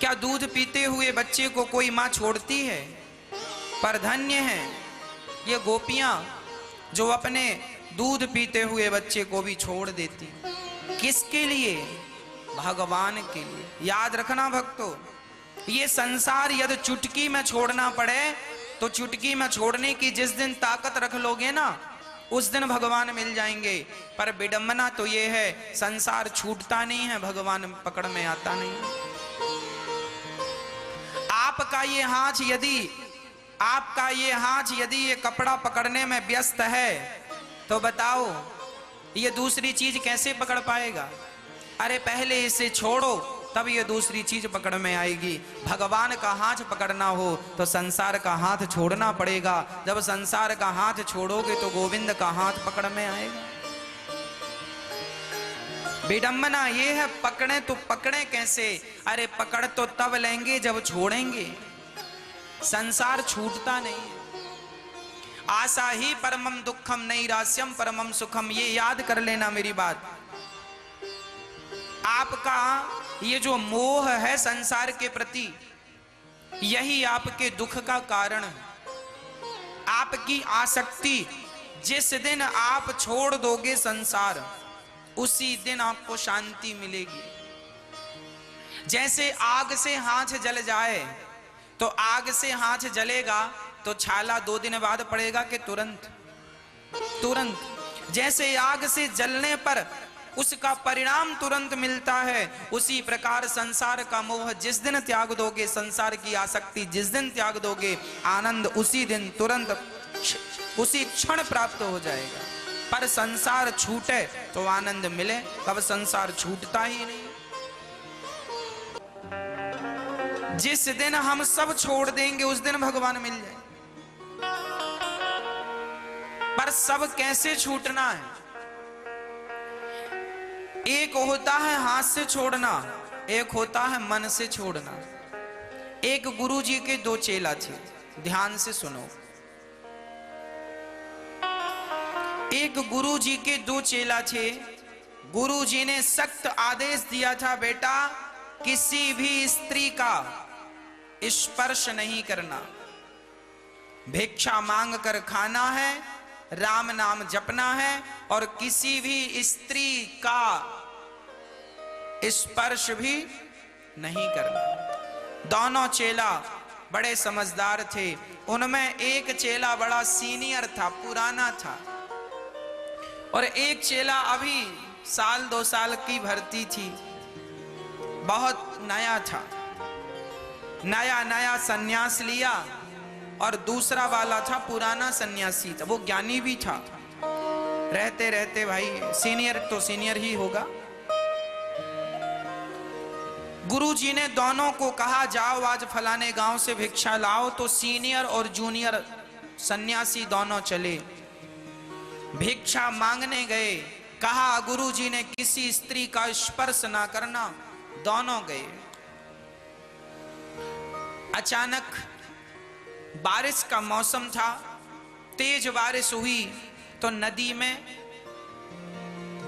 क्या दूध पीते हुए बच्चे को कोई माँ छोड़ती है? पर धन्य है ये गोपियां जो अपने दूध पीते हुए बच्चे को भी छोड़ देती। किसके लिए? भगवान के लिए। याद रखना भक्तों, ये संसार यदि चुटकी में छोड़ना पड़े तो चुटकी में छोड़ने की जिस दिन ताकत रख लोगे ना, उस दिन भगवान मिल जाएंगे। पर विडंबना तो ये है, संसार छूटता नहीं है, भगवान पकड़ में आता नहीं। आपका ये हाथ यदि ये कपड़ा पकड़ने में व्यस्त है तो बताओ ये दूसरी चीज कैसे पकड़ पाएगा? अरे पहले इसे छोड़ो तब ये दूसरी चीज पकड़ में आएगी। भगवान का हाथ पकड़ना हो तो संसार का हाथ छोड़ना पड़ेगा। जब संसार का हाथ छोड़ोगे तो गोविंद का हाथ पकड़ में आएगा। विडंबना ये है, पकड़े तो पकड़े कैसे? अरे पकड़ तो तब लेंगे जब छोड़ेंगे। संसार छूटता नहीं है। आशा ही परमम दुखम नैरास्यम परमम सुखम, ये याद कर लेना मेरी बात। आपका ये जो मोह है संसार के प्रति, यही आपके दुख का कारण है। आपकी आसक्ति, जिस दिन आप छोड़ दोगे संसार, उसी दिन आपको शांति मिलेगी। जैसे आग से हाथ जल जाए तो आग से हाथ जलेगा तो छाला 2 दिन बाद पड़ेगा कि तुरंत। जैसे आग से जलने पर उसका परिणाम तुरंत मिलता है, उसी प्रकार संसार का मोह जिस दिन त्याग दोगे, संसार की आसक्ति जिस दिन त्याग दोगे, आनंद उसी दिन तुरंत उसी क्षण प्राप्त हो जाएगा। पर संसार छूटे तो आनंद मिले, कब संसार छूटता ही नहीं। जिस दिन हम सब छोड़ देंगे उस दिन भगवान मिल जाए। पर सब कैसे छूटना है? एक होता है हाथ से छोड़ना, एक होता है मन से छोड़ना। एक गुरु जी के 2 चेला थे, ध्यान से सुनो। एक गुरु जी के 2 चेला थे। गुरु जी ने सख्त आदेश दिया था, बेटा किसी भी स्त्री का स्पर्श नहीं करना, भिक्षा मांग कर खाना है, राम नाम जपना है, और किसी भी स्त्री का स्पर्श भी नहीं करना। दोनों चेला बड़े समझदार थे। उनमें एक चेला बड़ा सीनियर था, पुराना था, और एक चेला अभी 1-2 साल की भर्ती थी, बहुत नया था। नया सन्यास लिया, और दूसरा वाला था पुराना सन्यासी था, वो ज्ञानी भी था। रहते रहते भाई, सीनियर तो सीनियर ही होगा। गुरुजी ने दोनों को कहा, जाओ आज फलाने गांव से भिक्षा लाओ। तो सीनियर और जूनियर सन्यासी दोनों चले, भिक्षा मांगने गए। कहा गुरुजी ने किसी स्त्री का स्पर्श ना करना। दोनों गए। अचानक बारिश का मौसम था, तेज बारिश हुई तो नदी में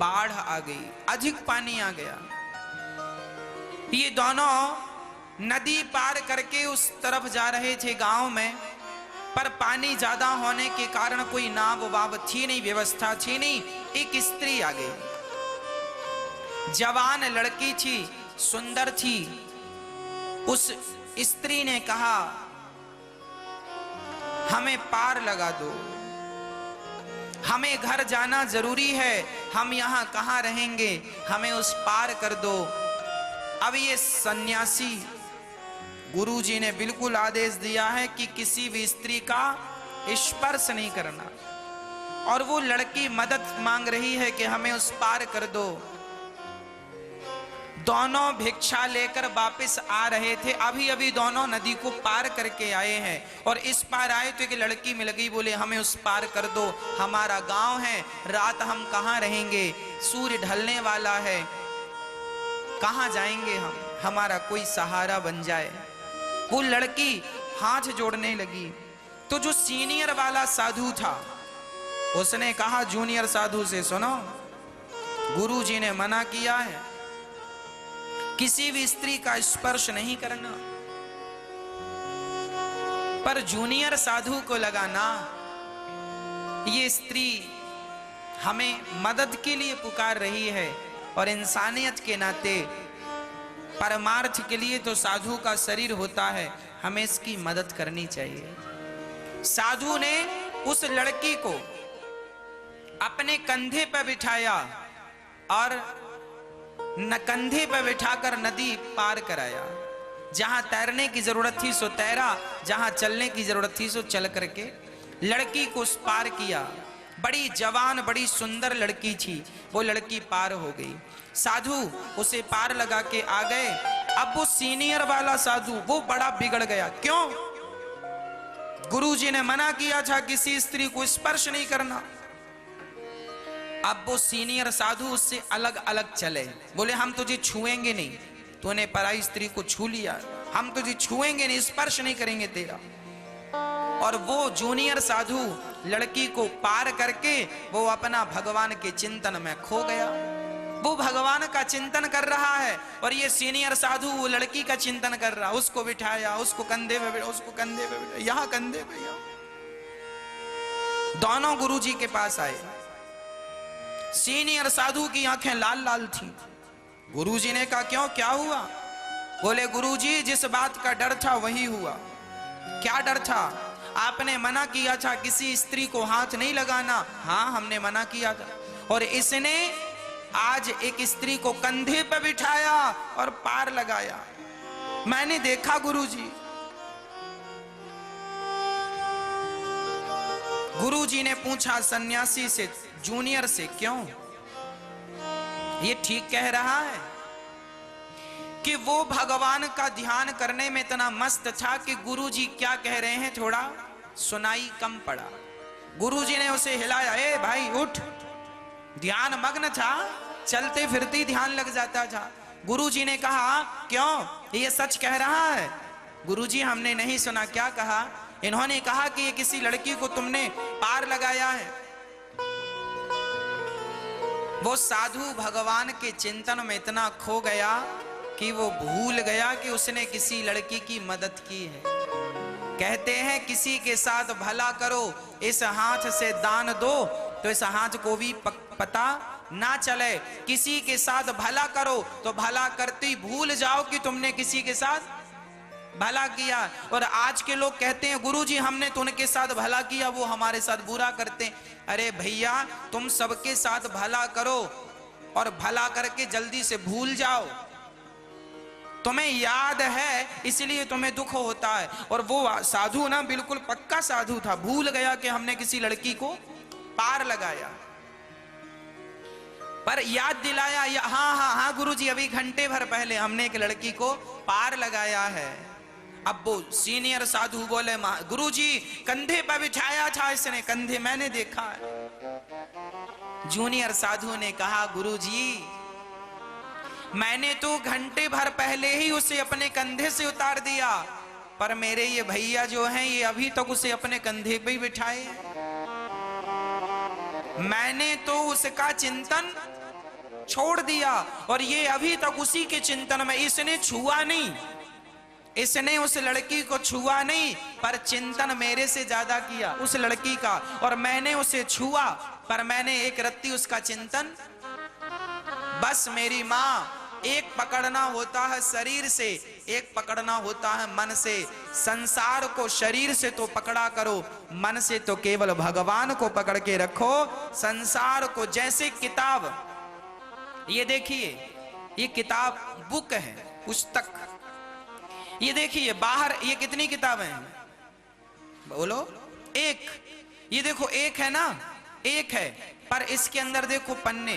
बाढ़ आ गई, अधिक पानी आ गया। ये दोनों नदी पार करके उस तरफ जा रहे थे गांव में, पर पानी ज्यादा होने के कारण कोई नाव वाव थी नहीं, व्यवस्था थी नहीं। एक स्त्री आ गई, जवान लड़की थी, सुंदर थी। उस स्त्री ने कहा, हमें पार लगा दो, हमें घर जाना जरूरी है, हम यहां कहां रहेंगे, हमें उस पार कर दो। अब ये सन्यासी, गुरुजी ने बिल्कुल आदेश दिया है कि किसी भी स्त्री का स्पर्श नहीं करना, और वो लड़की मदद मांग रही है कि हमें उस पार कर दो। दोनों भिक्षा लेकर वापस आ रहे थे, अभी अभी दोनों नदी को पार करके आए हैं, और इस पार आए तो एक लड़की मिल गई, बोले हमें उस पार कर दो, हमारा गांव है, रात हम कहाँ रहेंगे, सूर्य ढलने वाला है, कहाँ जाएंगे हम, हमारा कोई सहारा बन जाए। वो लड़की हाथ जोड़ने लगी, तो जो सीनियर वाला साधु था उसने कहा जूनियर साधु से, सुनो गुरुजी ने मना किया है किसी भी स्त्री का स्पर्श नहीं करना। पर जूनियर साधु को लगाना, ये स्त्री हमें मदद के लिए पुकार रही है और इंसानियत के नाते परमार्थ के लिए तो साधु का शरीर होता है, हमें इसकी मदद करनी चाहिए। साधु ने उस लड़की को अपने कंधे पर बिठाया और कंधे पर बिठाकर नदी पार कराया। जहां तैरने की जरूरत थी सो तैरा, जहां चलने की जरूरत थी सो चल करके लड़की को पार किया। बड़ी जवान बड़ी सुंदर लड़की थी, वो लड़की पार हो गई। साधु उसे पार लगा के आ गए। अब वो सीनियर वाला साधु वो बड़ा बिगड़ गया। क्यों? गुरुजी ने मना किया था किसी स्त्री को स्पर्श नहीं करना। अब वो सीनियर साधु उससे अलग अलग चले, बोले हम तुझे छुएंगे नहीं, तूने पराई स्त्री को छू लिया, हम तुझे छुएंगे नहीं, स्पर्श नहीं करेंगे तेरा। और वो जूनियर साधु लड़की को पार करके वो अपना भगवान के चिंतन में खो गया। वो भगवान का चिंतन कर रहा है और ये सीनियर साधु वो लड़की का चिंतन कर रहा। उसको बिठाया, उसको कंधे पे, उसको कंधे पे, यहाँ कंधे पे, यहाँ। दोनों गुरुजी के पास आए। सीनियर साधु की आंखें लाल लाल थी। गुरुजी ने कहा क्यों, क्या हुआ? बोले गुरुजी जिस बात का डर था वही हुआ। क्या डर था? आपने मना किया था किसी स्त्री को हाथ नहीं लगाना। हाँ हमने मना किया था, और इसने आज एक स्त्री को कंधे पर बिठाया और पार लगाया। मैंने देखा गुरुजी। गुरुजी ने पूछा सन्यासी से, जूनियर से, क्यों? ये ठीक कह रहा है कि वो भगवान का ध्यान करने में इतना मस्त था कि गुरुजी क्या कह रहे हैं थोड़ा सुनाई कम पड़ा। गुरुजी ने उसे हिलाया, ए भाई उठ। ध्यान मग्न था, चलते फिरते ध्यान लग जाता था। गुरुजी ने कहा क्यों, ये सच कह रहा है? गुरुजी हमने नहीं सुना। क्या कहा? इन्होंने कहा कि ये किसी लड़की को तुमने पार लगाया है। वो साधु भगवान के चिंतन में इतना खो गया कि वो भूल गया कि उसने किसी लड़की की मदद की है। कहते हैं किसी के साथ भला करो, इस हाथ से दान दो तो इस हाथ को भी पता ना चले। किसी के साथ भला करो तो भला करते भूल जाओ कि तुमने किसी के साथ भला किया। और आज के लोग कहते हैं गुरुजी हमने तो उनके साथ भला किया, वो हमारे साथ बुरा करते हैं। अरे भैया तुम सबके साथ भला करो और भला करके जल्दी से भूल जाओ। तुम्हें याद है इसलिए तुम्हें दुख होता है। और वो साधु ना बिल्कुल पक्का साधु था, भूल गया कि हमने किसी लड़की को पार लगाया। पर याद दिलाया, हाँ हाँ हाँ गुरुजी अभी घंटे भर पहले हमने एक लड़की को पार लगाया है। अब वो सीनियर साधु बोले गुरुजी कंधे पर बिठाया था इसने, कंधे मैंने देखा है। जूनियर साधु ने कहा गुरुजी मैंने तो घंटे भर पहले ही उसे अपने कंधे से उतार दिया, पर मेरे ये भैया जो हैं ये अभी तक उसे अपने कंधे पे ही बिठाए। मैंने तो उसका चिंतन छोड़ दिया और ये अभी तक उसी के चिंतन में। इसने छुआ नहीं, इसने उस लड़की को छुआ नहीं, पर चिंतन मेरे से ज्यादा किया उस लड़की का। और मैंने उसे छुआ पर मैंने एक रत्ती उसका चिंतन। बस मेरी माँ, एक पकड़ना होता है शरीर से, एक पकड़ना होता है मन से। संसार को शरीर से तो पकड़ा करो, मन से तो केवल भगवान को पकड़ के रखो। संसार को जैसे किताब, ये देखिए ये किताब बुक है, पुस्तक। ये देखिए बाहर ये कितनी किताबें हैं बोलो? एक। ये देखो एक है ना, एक है, पर इसके अंदर देखो पन्ने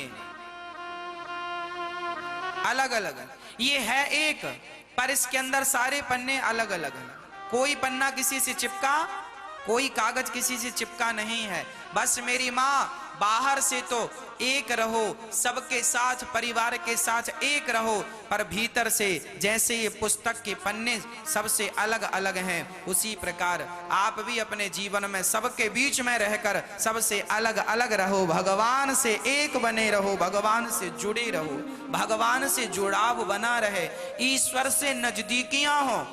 अलग अलग। ये है एक, पर इसके अंदर सारे पन्ने अलग अलग हैं। कोई पन्ना किसी से चिपका, कोई कागज किसी से चिपका नहीं है। बस मेरी माँ बाहर से तो एक रहो, सबके साथ परिवार के साथ एक रहो, पर भीतर से जैसे ये पुस्तक के पन्ने सबसे अलग अलग हैं, उसी प्रकार आप भी अपने जीवन में सबके बीच में रहकर सबसे अलग अलग रहो, भगवान से एक बने रहो, भगवान से जुड़े रहो, भगवान से जुड़ाव बना रहे, ईश्वर से नजदीकियां हो।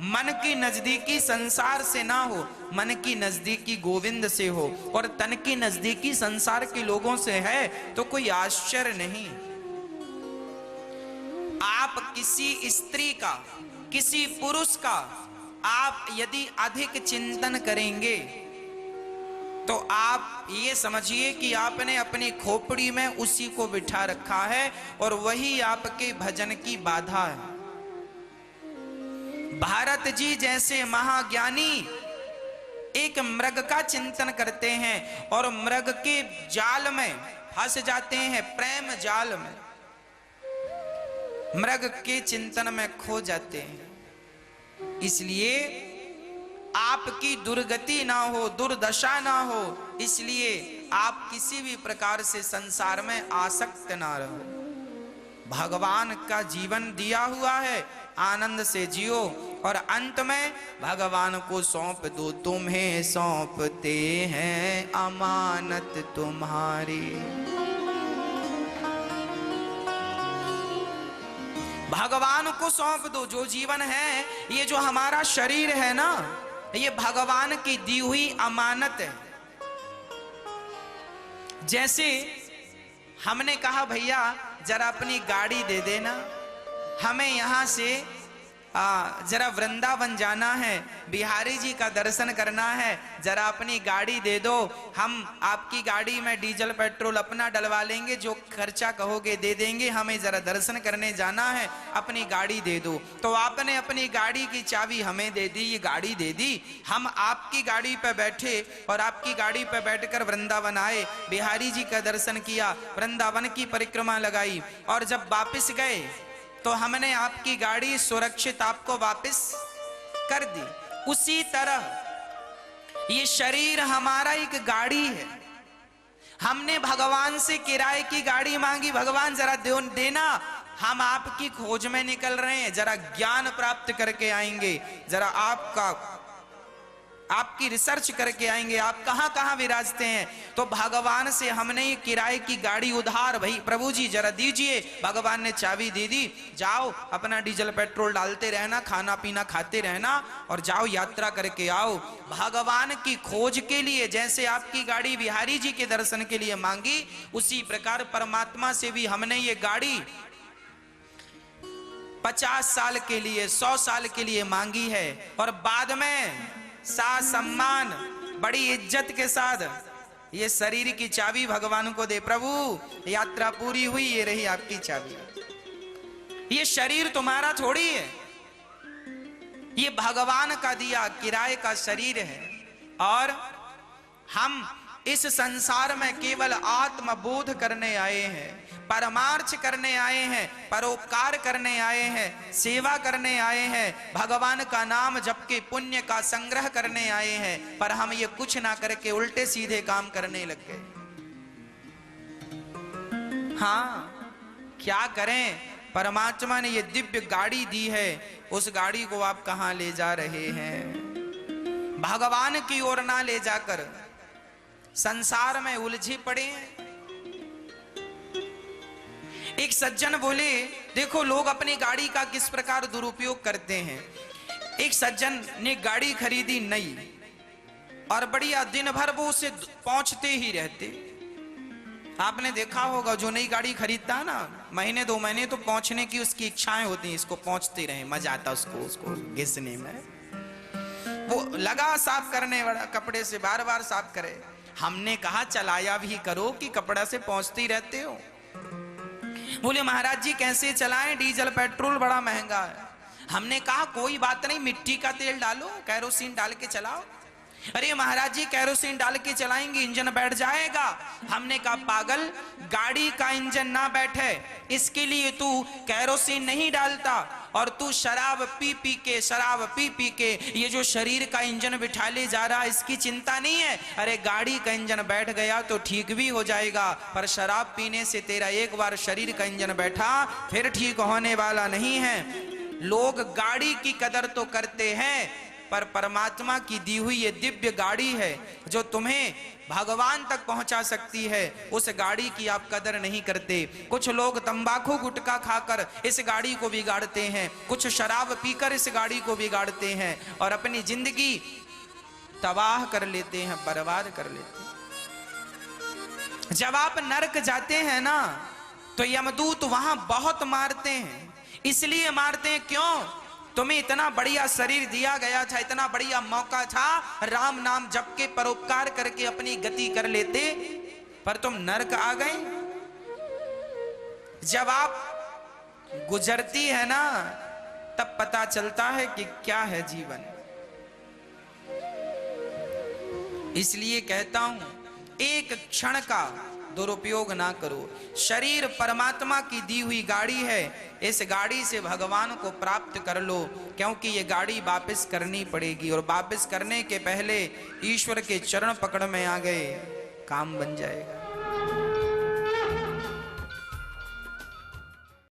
मन की नजदीकी संसार से ना हो, मन की नजदीकी गोविंद से हो, और तन की नजदीकी संसार के लोगों से है तो कोई आश्चर्य नहीं। आप किसी स्त्री का, किसी पुरुष का आप यदि अधिक चिंतन करेंगे तो आप ये समझिए कि आपने अपनी खोपड़ी में उसी को बिठा रखा है और वही आपके भजन की बाधा है। भारत जी जैसे महाज्ञानी एक मृग का चिंतन करते हैं और मृग के जाल में फंस जाते हैं, प्रेम जाल में, मृग के चिंतन में खो जाते हैं। इसलिए आपकी दुर्गति ना हो, दुर्दशा ना हो, इसलिए आप किसी भी प्रकार से संसार में आसक्त ना रहो। भगवान का जीवन दिया हुआ है, आनंद से जियो और अंत में भगवान को सौंप दो। तुम्हें सौंपते हैं अमानत तुम्हारी। भगवान को सौंप दो। जो जीवन है, ये जो हमारा शरीर है ना, ये भगवान की दी हुई अमानत है। जैसे हमने कहा भैया जरा अपनी गाड़ी दे देना, हमें यहां से जरा वृंदावन जाना है, बिहारी जी का दर्शन करना है, जरा अपनी गाड़ी दे दो, हम आपकी गाड़ी में डीजल पेट्रोल अपना डलवा लेंगे, जो खर्चा कहोगे दे देंगे, हमें जरा दर्शन करने जाना है, अपनी गाड़ी दे दो। तो आपने अपनी गाड़ी की चाबी हमें दे दी, ये गाड़ी दे दी, हम आपकी गाड़ी पे बैठे और आपकी गाड़ी पे बैठकर वृंदावन आए, बिहारी जी का दर्शन किया, वृंदावन की परिक्रमा लगाई, और जब वापिस गए तो हमने आपकी गाड़ी सुरक्षित आपको वापस कर दी। उसी तरह ये शरीर हमारा एक गाड़ी है, हमने भगवान से किराए की गाड़ी मांगी, भगवान जरा देना, हम आपकी खोज में निकल रहे हैं, जरा ज्ञान प्राप्त करके आएंगे, जरा आपकी रिसर्च करके आएंगे, आप कहां कहां विराजते हैं। तो भगवान से हमने ये किराए की गाड़ी उधार, भाई प्रभु जी जरा दीजिए, भगवान ने चाबी दे दी, जाओ अपना डीजल पेट्रोल डालते रहना, खाना पीना खाते रहना और जाओ यात्रा करके आओ। भगवान की खोज के लिए जैसे आपकी गाड़ी बिहारी जी के दर्शन के लिए मांगी, उसी प्रकार परमात्मा से भी हमने ये गाड़ी 50 साल के लिए, 100 साल के लिए मांगी है, और बाद में सा सम्मान बड़ी इज्जत के साथ ये शरीर की चाबी भगवान को दे, प्रभु यात्रा पूरी हुई, ये रही आपकी चाबी। ये शरीर तुम्हारा थोड़ी है, ये भगवान का दिया किराए का शरीर है, और हम इस संसार में केवल आत्मबोध करने आए हैं, परमार्थ करने आए हैं, परोपकार करने आए हैं, सेवा करने आए हैं, भगवान का नाम जप के पुण्य का संग्रह करने आए हैं, पर हम ये कुछ ना करके उल्टे सीधे काम करने लग गए। हाँ, क्या करें, परमात्मा ने ये दिव्य गाड़ी दी है, उस गाड़ी को आप कहां ले जा रहे हैं? भगवान की ओर ना ले जाकर संसार में उलझे पड़े हैं। एक सज्जन बोले, देखो लोग अपनी गाड़ी का किस प्रकार दुरुपयोग करते हैं। एक सज्जन ने गाड़ी खरीदी नई, और बढ़िया दिन भर वो उसे पहुंचते ही रहते। आपने देखा होगा जो नई गाड़ी खरीदता है ना, महीने 2 महीने तो पहुंचने की उसकी इच्छाएं होती हैं, इसको पहुंचते रहे, मजा आता उसको घिसने में। वो लगा साफ करने वाला, कपड़े से बार बार साफ करे। हमने कहा चलाया भी करो कि कपड़ा से पहुंचते ही रहते हो। बोले महाराज जी कैसे चलाएं, डीजल पेट्रोल बड़ा महंगा है। हमने कहा कोई बात नहीं, मिट्टी का तेल डालो, कैरोसिन डाल के चलाओ। अरे महाराज जी कैरोसिन डाल के चलाएंगे इंजन बैठ जाएगा। हमने कहा पागल, गाड़ी का इंजन ना बैठे इसके लिए तू कैरोसिन नहीं डालता, और तू शराब पी पी के ये जो शरीर का इंजन बिठा ले जा रहा है इसकी चिंता नहीं है। अरे गाड़ी का इंजन बैठ गया तो ठीक भी हो जाएगा, पर शराब पीने से तेरा एक बार शरीर का इंजन बैठा फिर ठीक होने वाला नहीं है। लोग गाड़ी की कदर तो करते हैं, पर परमात्मा की दी हुई ये दिव्य गाड़ी है जो तुम्हें भगवान तक पहुंचा सकती है, उस गाड़ी की आप कदर नहीं करते। कुछ लोग तंबाकू गुटखा खाकर इस गाड़ी को बिगाड़ते हैं, कुछ शराब पीकर इस गाड़ी को बिगाड़ते हैं और अपनी जिंदगी तबाह कर लेते हैं, बर्बाद कर लेते हैं। जब आप नरक जाते हैं ना तो यमदूत वहां बहुत मारते हैं। इसलिए मारते हैं क्यों? तुम्हें इतना बढ़िया शरीर दिया गया था, इतना बढ़िया मौका था, राम नाम जप के परोपकार करके अपनी गति कर लेते, पर तुम नरक आ गए। जब आप गुजरती है ना तब पता चलता है कि क्या है जीवन। इसलिए कहता हूं एक क्षण का दुरुपयोग ना करो। शरीर परमात्मा की दी हुई गाड़ी है, इस गाड़ी से भगवान को प्राप्त कर लो, क्योंकि ये गाड़ी वापस करनी पड़ेगी और वापस करने के पहले ईश्वर के चरण पकड़ में आ गए काम बन जाएगा।